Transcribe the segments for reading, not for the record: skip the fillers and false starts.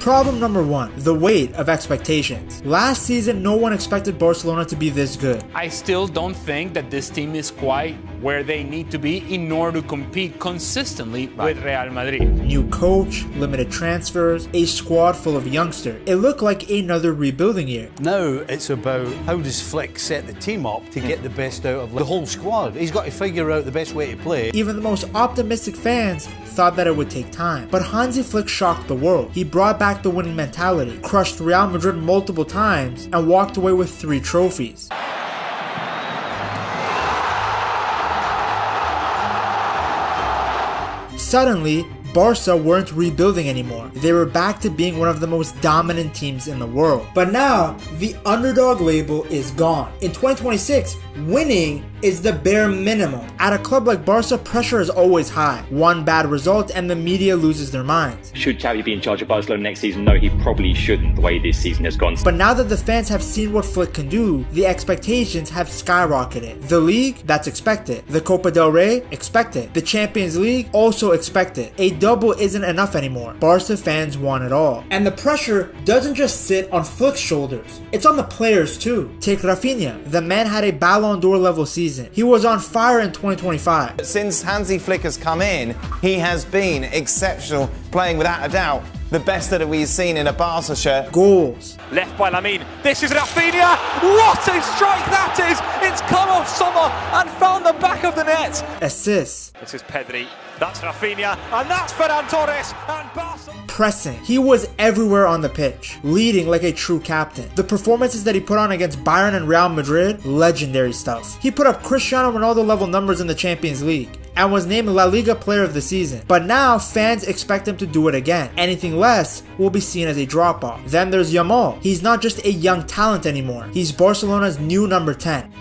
Problem number 1, the weight of expectations. Last season, no one expected Barcelona to be this good. I still don't think that this team is quite where they need to be in order to compete consistently with Real Madrid. New coach, limited transfers, a squad full of youngsters. It looked like another rebuilding year. Now it's about how does Flick set the team up to get the best out of the whole squad. He's got to figure out the best way to play. Even the most optimistic fans thought that it would take time. But Hansi Flick shocked the world. He brought back the winning mentality, crushed Real Madrid multiple times, and walked away with 3 trophies. Suddenly, Barca weren't rebuilding anymore. They were back to being one of the most dominant teams in the world. But now, the underdog label is gone. In 2026, winning is the bare minimum. At a club like Barca, pressure is always high. One bad result and the media loses their minds. Should Xavi be in charge of Barcelona next season? No, he probably shouldn't, the way this season has gone. But now that the fans have seen what Flick can do, the expectations have skyrocketed. The league, that's expected. The Copa del Rey, expected. The Champions League, also expected. A double isn't enough anymore. Barca fans want it all. And the pressure doesn't just sit on Flick's shoulders. It's on the players too. Take Rafinha. The man had a Ballon d'Or level season. He was on fire in 2025. Since Hansi Flick has come in, he has been exceptional, playing without a doubt the best that we've seen in a Barca shirt. Goals. Left by Lamine. This is Rafinha. What a strike that is! It's come off Sommer and found the back of the net. Assists. This is Pedri. That's Rafinha. And that's Ferran Torres. And Barca. Pressing. He was everywhere on the pitch, leading like a true captain. The performances that he put on against Bayern and Real Madrid, legendary stuff. He put up Cristiano Ronaldo level numbers in the Champions League and was named La Liga Player of the Season. But now fans expect him to do it again. Anything less will be seen as a drop-off. Then there's Yamal. He's not just a young talent anymore. He's Barcelona's new number 10.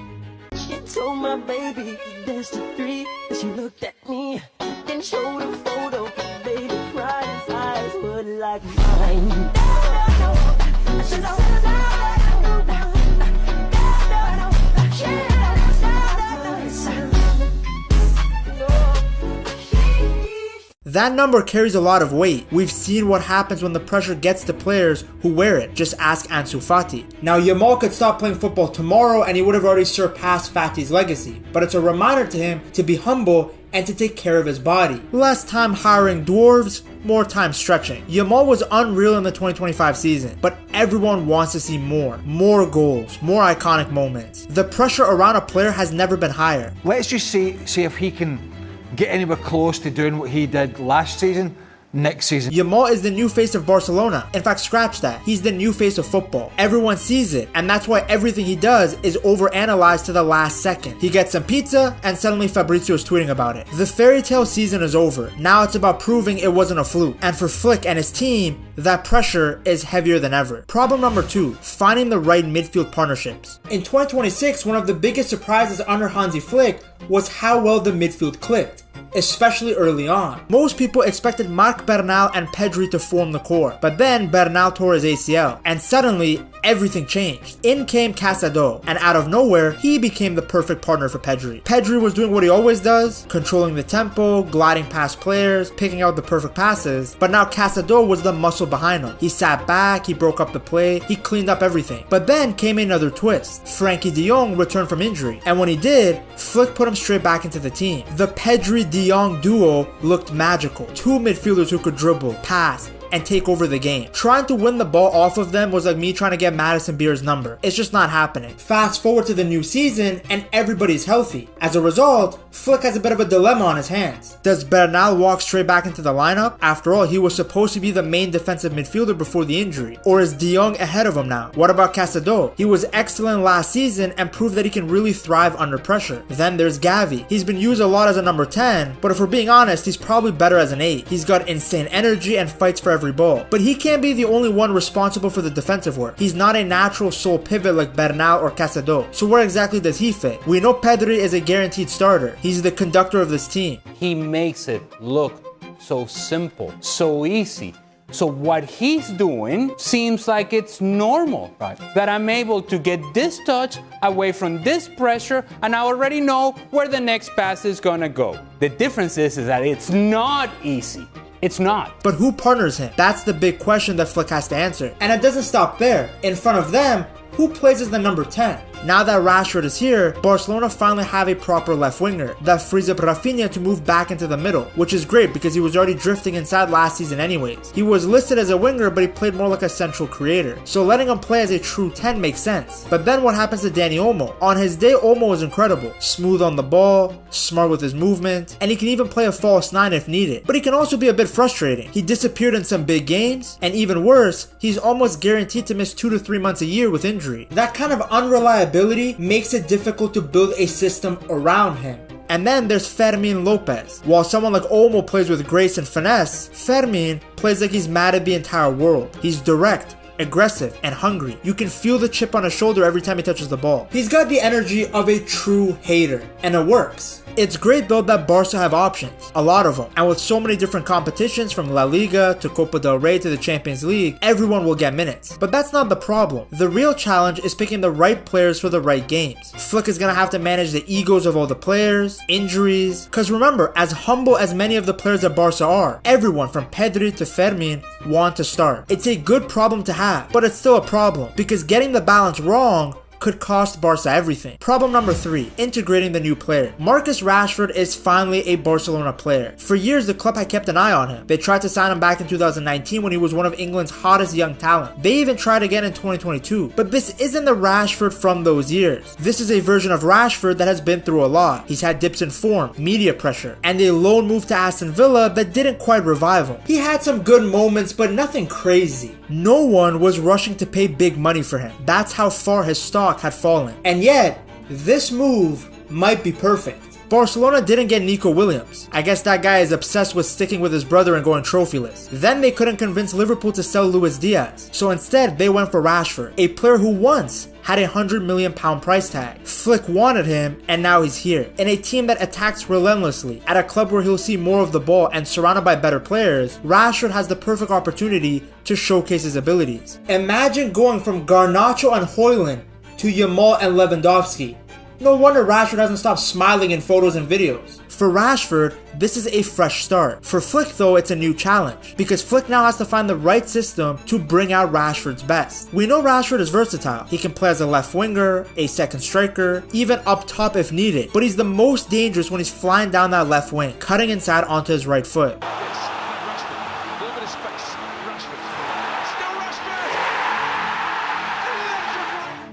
She told my baby there's the 3. She looked at me, then showed a photo. Baby cried, his eyes were like mine. That number carries a lot of weight. We've seen what happens when the pressure gets to players who wear it. Just ask Ansu Fati. Now Yamal could stop playing football tomorrow and he would have already surpassed Fati's legacy. But it's a reminder to him to be humble and to take care of his body. Less time hiring dwarves, more time stretching. Yamal was unreal in the 2025 season, but everyone wants to see more. More goals, more iconic moments. The pressure around a player has never been higher. Let's just see if he can get anywhere close to doing what he did last season, next season. Yamal is the new face of Barcelona. In fact, scratch that. He's the new face of football. Everyone sees it, and that's why everything he does is overanalyzed to the last second. He gets some pizza, and suddenly Fabrizio is tweeting about it. The fairy tale season is over. Now it's about proving it wasn't a fluke. And for Flick and his team, that pressure is heavier than ever. Problem number 2, finding the right midfield partnerships. In 2026, one of the biggest surprises under Hansi Flick was how well the midfield clicked, especially early on. Most people expected Marc Bernal and Pedri to form the core, but then Bernal tore his ACL, and suddenly everything changed. In came Casado, and out of nowhere, he became the perfect partner for Pedri. Pedri was doing what he always does, controlling the tempo, gliding past players, picking out the perfect passes, but now Casado was the muscle behind him. He sat back, he broke up the play, he cleaned up everything. But then came another twist. Frankie de Jong returned from injury, and when he did, Flick put him straight back into the team. The Pedri de Jong duo looked magical. 2 midfielders who could dribble, pass, and take over the game. Trying to win the ball off of them was like me trying to get Madison Beer's number. It's just not happening. Fast forward to the new season and everybody's healthy. As a result, Flick has a bit of a dilemma on his hands. Does Bernal walk straight back into the lineup? After all, he was supposed to be the main defensive midfielder before the injury. Or is De Jong ahead of him now? What about Casado? He was excellent last season and proved that he can really thrive under pressure. Then there's Gavi. He's been used a lot as a number 10, but if we're being honest, he's probably better as an 8. He's got insane energy and fights for every ball. But he can't be the only one responsible for the defensive work. He's not a natural sole pivot like Bernal or Casado. So where exactly does he fit? We know Pedri is a guaranteed starter. He's the conductor of this team. He makes it look so simple, so easy. So what he's doing seems like it's normal, right? That I'm able to get this touch away from this pressure and I already know where the next pass is gonna go. The difference is that it's not easy. It's not. But who partners him? That's the big question that Flick has to answer. And it doesn't stop there. In front of them, who plays as the number 10? Now that Rashford is here, Barcelona finally have a proper left winger that frees up Rafinha to move back into the middle, which is great because he was already drifting inside last season anyways. He was listed as a winger, but he played more like a central creator, so letting him play as a true 10 makes sense. But then what happens to Dani Olmo? On his day, Olmo is incredible. Smooth on the ball, smart with his movement, and he can even play a false 9 if needed. But he can also be a bit frustrating. He disappeared in some big games, and even worse, he's almost guaranteed to miss 2 to 3 months a year with injury. That kind of unreliability makes it difficult to build a system around him. And then there's Fermin Lopez. While someone like Olmo plays with grace and finesse, Fermin plays like he's mad at the entire world. He's direct, aggressive, and hungry. You can feel the chip on his shoulder every time he touches the ball. He's got the energy of a true hater, and it works. It's great though that Barca have options, a lot of them, and with so many different competitions from La Liga to Copa del Rey to the Champions League, everyone will get minutes. But that's not the problem. The real challenge is picking the right players for the right games. Flick is gonna have to manage the egos of all the players, injuries, cause remember, as humble as many of the players at Barca are, everyone from Pedri to Fermin want to start. It's a good problem to have, but it's still a problem, because getting the balance wrong could cost Barca everything. Problem number 3, integrating the new player. Marcus Rashford is finally a Barcelona player. For years, the club had kept an eye on him. They tried to sign him back in 2019 when he was one of England's hottest young talent. They even tried again in 2022. But this isn't the Rashford from those years. This is a version of Rashford that has been through a lot. He's had dips in form, media pressure, and a loan move to Aston Villa that didn't quite revive him. He had some good moments, but nothing crazy. No one was rushing to pay big money for him. That's how far his stock had fallen. And yet, this move might be perfect. Barcelona didn't get Nico Williams. I guess that guy is obsessed with sticking with his brother and going trophyless. Then they couldn't convince Liverpool to sell Luis Diaz. So instead, they went for Rashford, a player who once had a £100 million price tag. Flick wanted him, and now he's here. In a team that attacks relentlessly, at a club where he'll see more of the ball and surrounded by better players, Rashford has the perfect opportunity to showcase his abilities. Imagine going from Garnacho and Højlund to Yamal and Lewandowski. No wonder Rashford hasn't stopped smiling in photos and videos. For Rashford, this is a fresh start. For Flick though, it's a new challenge, because Flick now has to find the right system to bring out Rashford's best. We know Rashford is versatile. He can play as a left winger, a second striker, even up top if needed, but he's the most dangerous when he's flying down that left wing, cutting inside onto his right foot.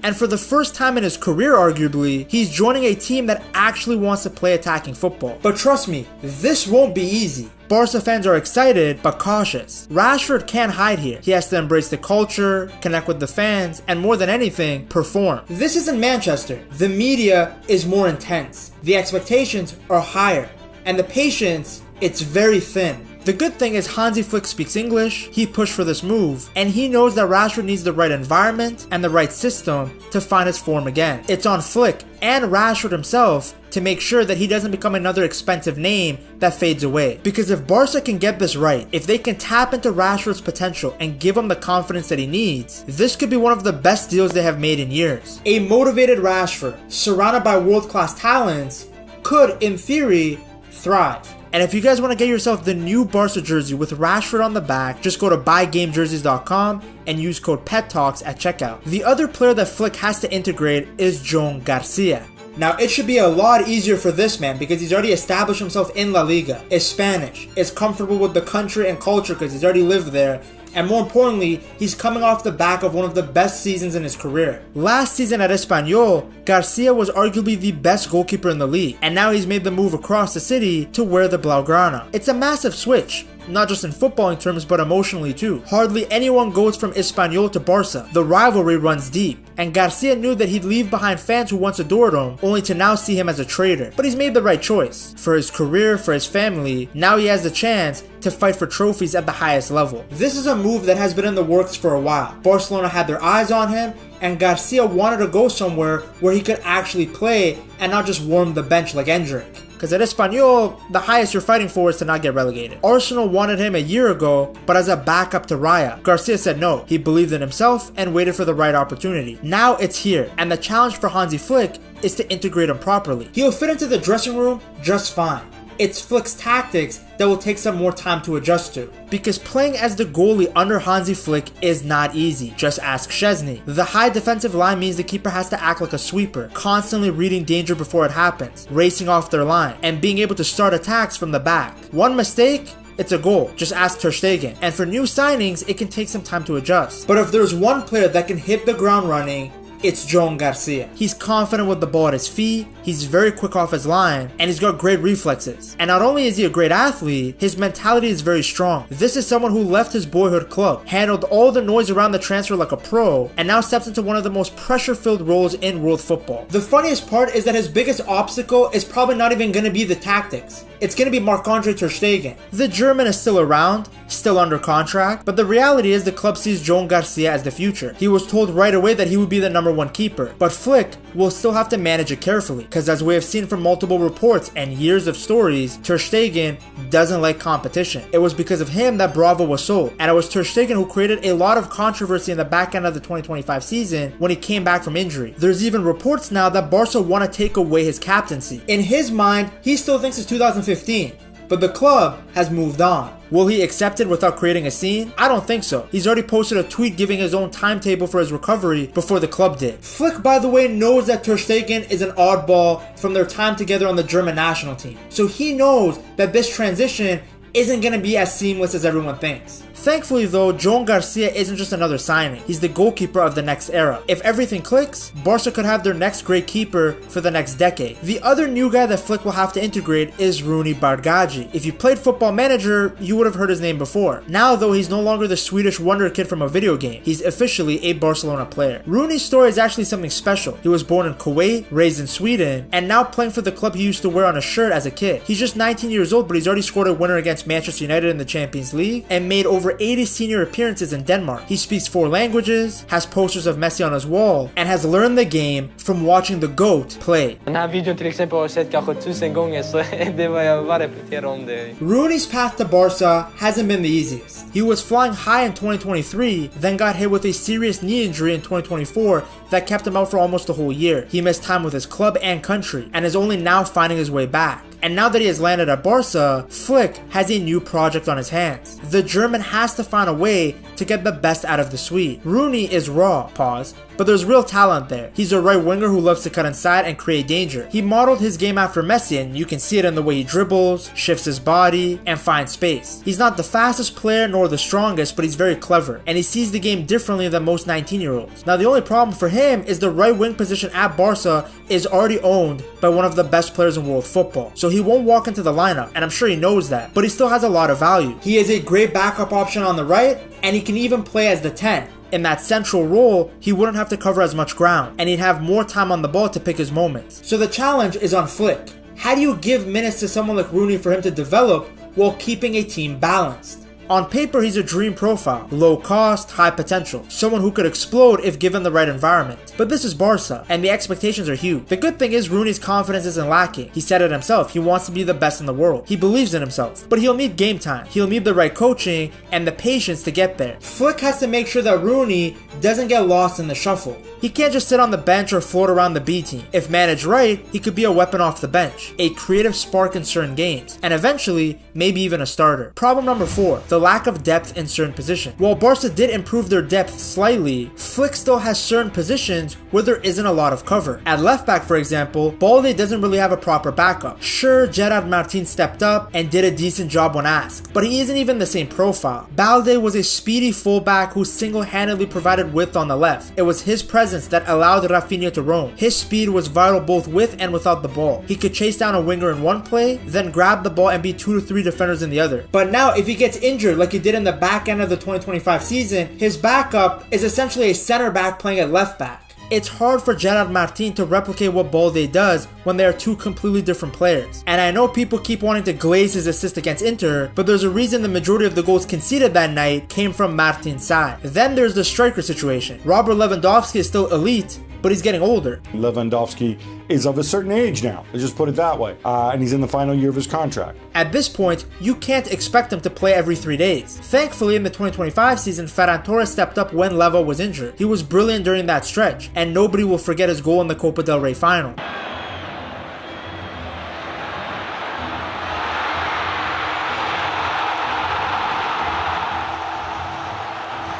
And for the first time in his career, arguably, he's joining a team that actually wants to play attacking football. But trust me, this won't be easy. Barca fans are excited, but cautious. Rashford can't hide here. He has to embrace the culture, connect with the fans, and more than anything, perform. This isn't Manchester. The media is more intense. The expectations are higher. And the patience, it's very thin. The good thing is Hansi Flick speaks English, he pushed for this move, and he knows that Rashford needs the right environment and the right system to find his form again. It's on Flick and Rashford himself to make sure that he doesn't become another expensive name that fades away. Because if Barca can get this right, if they can tap into Rashford's potential and give him the confidence that he needs, this could be one of the best deals they have made in years. A motivated Rashford, surrounded by world-class talents, could, in theory, thrive. And if you guys want to get yourself the new Barca jersey with Rashford on the back, just go to buygamejerseys.com and use code PETTALKS at checkout. The other player that Flick has to integrate is John Garcia. Now, it should be a lot easier for this man because he's already established himself in La Liga, is Spanish, is comfortable with the country and culture because he's already lived there, and more importantly, he's coming off the back of one of the best seasons in his career. Last season at Espanyol, Garcia was arguably the best goalkeeper in the league, and now he's made the move across the city to wear the Blaugrana. It's a massive switch, not just in footballing terms but emotionally too. Hardly anyone goes from Espanyol to Barca. The rivalry runs deep, and Garcia knew that he'd leave behind fans who once adored him, only to now see him as a traitor. But he's made the right choice. For his career, for his family, now he has the chance to fight for trophies at the highest level. This is a move that has been in the works for a while. Barcelona had their eyes on him, and Garcia wanted to go somewhere where he could actually play and not just warm the bench like Endrick. Because at Espanyol, the highest you're fighting for is to not get relegated. Arsenal wanted him a year ago, but as a backup to Raya. Garcia said no. He believed in himself and waited for the right opportunity. Now it's here, and the challenge for Hansi Flick is to integrate him properly. He'll fit into the dressing room just fine. It's Flick's tactics that will take some more time to adjust to. Because playing as the goalie under Hansi Flick is not easy, just ask Szczesny. The high defensive line means the keeper has to act like a sweeper, constantly reading danger before it happens, racing off their line, and being able to start attacks from the back. One mistake, it's a goal. Just ask Ter Stegen. And for new signings, it can take some time to adjust. But if there's one player that can hit the ground running, it's Joan Garcia. He's confident with the ball at his feet, he's very quick off his line, and he's got great reflexes. And not only is he a great athlete, his mentality is very strong. This is someone who left his boyhood club, handled all the noise around the transfer like a pro, and now steps into one of the most pressure-filled roles in world football. The funniest part is that his biggest obstacle is probably not even going to be the tactics. It's going to be Marc-Andre Ter Stegen. The German is still around, still under contract, but the reality is the club sees Joan Garcia as the future. He was told right away that he would be the #1 keeper, but Flick will still have to manage it carefully, because as we have seen from multiple reports and years of stories, Ter Stegen doesn't like competition. It was because of him that Bravo was sold, and it was Ter Stegen who created a lot of controversy in the back end of the 2025 season when he came back from injury. There's even reports now that Barca want to take away his captaincy. In his mind, he still thinks it's 2015, but the club has moved on. Will he accept it without creating a scene? I don't think so. He's already posted a tweet giving his own timetable for his recovery before the club did. Flick, by the way, knows that Ter Stegen is an oddball from their time together on the German national team. So he knows that this transition isn't going to be as seamless as everyone thinks. Thankfully though, Joan Garcia isn't just another signing. He's the goalkeeper of the next era. If everything clicks, Barca could have their next great keeper for the next decade. The other new guy that Flick will have to integrate is Roony Bardghji. If you played Football Manager, you would have heard his name before. Now though, he's no longer the Swedish wonder kid from a video game. He's officially a Barcelona player. Rooney's story is actually something special. He was born in Kuwait, raised in Sweden, and now playing for the club he used to wear on a shirt as a kid. He's just 19 years old, but he's already scored a winner against Manchester United in the Champions League and made over 80 senior appearances in Denmark. He speaks 4 languages, has posters of Messi on his wall, and has learned the game from watching the GOAT play. Den här videon till exempel har jag sett kanske 1000 gånger, så det var jag bara repetera om det. Rooney's path to Barca hasn't been the easiest. He was flying high in 2023, then got hit with a serious knee injury in 2024 that kept him out for almost a whole year. He missed time with his club and country, and is only now finding his way back. And now that he has landed at Barca, Flick has a new project on his hands. The German has to find a way to get the best out of the Swede. Rooney is raw, but there's real talent there. He's a right winger who loves to cut inside and create danger. He modeled his game after Messi, and you can see it in the way he dribbles, shifts his body, and finds space. He's not the fastest player nor the strongest, but he's very clever, and he sees the game differently than most 19-year-olds. Now the only problem for him is the right wing position at Barca is already owned by one of the best players in world football, so he won't walk into the lineup, and I'm sure he knows that, but he still has a lot of value. He is a great backup option on the right, and he can even play as the 10. In that central role, he wouldn't have to cover as much ground, and he'd have more time on the ball to pick his moments. So the challenge is on Flick. How do you give minutes to someone like Rooney for him to develop while keeping a team balanced? On paper, he's a dream profile. Low cost, high potential. Someone who could explode if given the right environment. But this is Barca, and the expectations are huge. The good thing is Rooney's confidence isn't lacking. He said it himself, he wants to be the best in the world. He believes in himself. But he'll need game time. He'll need the right coaching and the patience to get there. Flick has to make sure that Rooney doesn't get lost in the shuffle. He can't just sit on the bench or float around the B team. If managed right, he could be a weapon off the bench, a creative spark in certain games, and eventually, maybe even a starter. Problem number 4, the lack of depth in certain positions. While Barca did improve their depth slightly, Flick still has certain positions where there isn't a lot of cover. At left back, for example, Balde doesn't really have a proper backup. Sure, Gerard Martin stepped up and did a decent job when asked, but he isn't even the same profile. Balde was a speedy fullback who single-handedly provided width on the left. It was his presence that allowed Rafinha to roam. His speed was vital both with and without the ball. He could chase down a winger in one play, then grab the ball and beat 2 to 3 defenders in the other. But now, if he gets injured like he did in the back end of the 2025 season, his backup is essentially a center back playing at left back. It's hard for Gerard Martin to replicate what Balde does when they are 2 completely different players. And I know people keep wanting to glaze his assist against Inter, but there's a reason the majority of the goals conceded that night came from Martin's side. Then there's the striker situation. Robert Lewandowski is still elite, but he's getting older. Lewandowski is of a certain age now, let's just put it that way, and he's in the final year of his contract. At this point, you can't expect him to play every 3 days. Thankfully, in the 2025 season, Ferran Torres stepped up when Levo was injured. He was brilliant during that stretch, and nobody will forget his goal in the Copa del Rey final.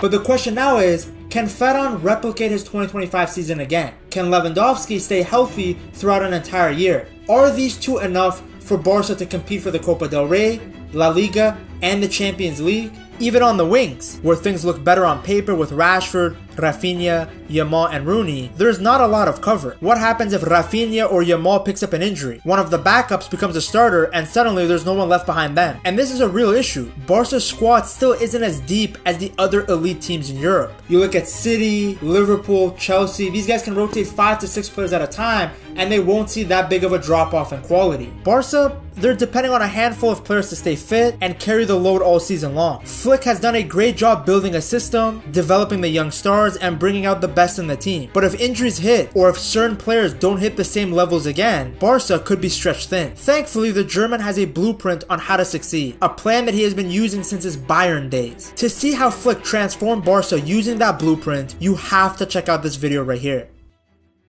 But the question now is, can Ferran replicate his 2025 season again? Can Lewandowski stay healthy throughout an entire year? Are these two enough for Barca to compete for the Copa del Rey, La Liga, and the Champions League? Even on the wings, where things look better on paper with Rashford, Rafinha, Yamal, and Roony, there's not a lot of cover. What happens if Rafinha or Yamal picks up an injury? One of the backups becomes a starter and suddenly there's no one left behind them. And this is a real issue. Barca's squad still isn't as deep as the other elite teams in Europe. You look at City, Liverpool, Chelsea, these guys can rotate 5 to 6 players at a time and they won't see that big of a drop off in quality. Barca, they're depending on a handful of players to stay fit and carry the load all season long. Flick has done a great job building a system, developing the young stars, and bringing out the best in the team. But if injuries hit, or if certain players don't hit the same levels again, Barca could be stretched thin. Thankfully, the German has a blueprint on how to succeed, a plan that he has been using since his Bayern days. To see how Flick transformed Barca using that blueprint, you have to check out this video right here.